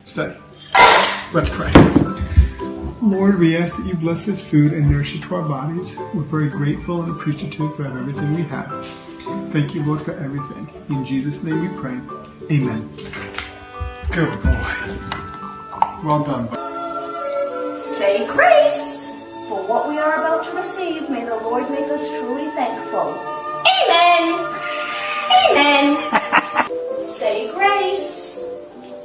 Stay. Let's pray. Lord, we ask that you bless this food and nourish it to our bodies. We're very grateful and appreciative for everything we have. Thank you, Lord, for everything. In Jesus' name we pray. Amen. Good boy. Well done. Say grace for what we are about to receive. May the Lord make us truly thankful. Amen. Amen. Say grace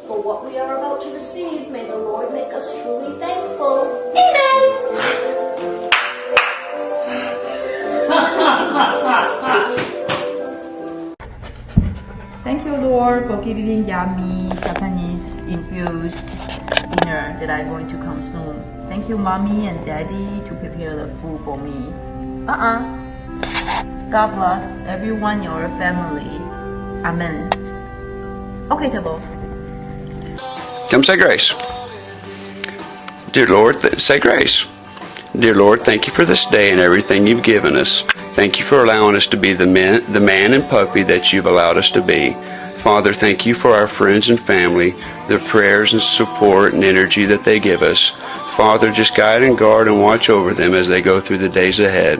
for what we are about to receive. May the Lord make us truly thankful. Amen. Thank you, Lord, for giving yummy Japanese infused dinner that I'm going to consume. Thank you, Mommy and Daddy, to prepare the food for me. God bless everyone in your family. Amen. Okay, table. Come say grace. Dear Lord, say grace. Dear Lord, thank you for this day and everything you've given us. Thank you for allowing us to be the man and puppy that you've allowed us to be. Father, thank you for our friends and family, their prayers and support and energy that they give us. Father, just guide and guard and watch over them as they go through the days ahead.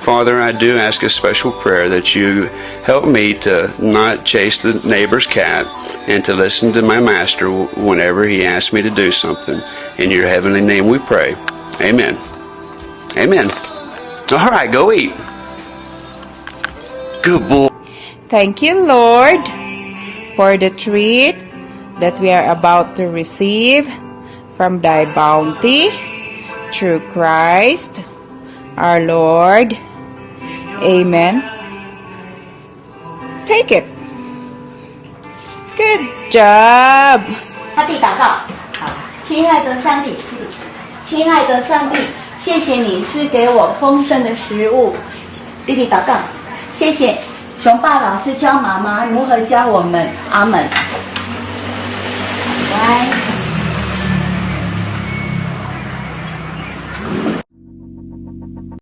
Father, I do ask a special prayer that you help me to not chase the neighbor's cat and to listen to my master whenever he asks me to do something. In your heavenly name we pray. Amen. Amen. All right, go eat. Good boy. Thank you, Lord, for the treat that we are about to receive from thy bounty through Christ our Lord. Amen. Take it. Good job. 他弟祷告，好，亲爱的上帝，亲爱的上帝，谢谢你赐给我丰盛的食物。弟弟祷告，谢谢熊爸老师教妈妈如何教我们。阿门。拜。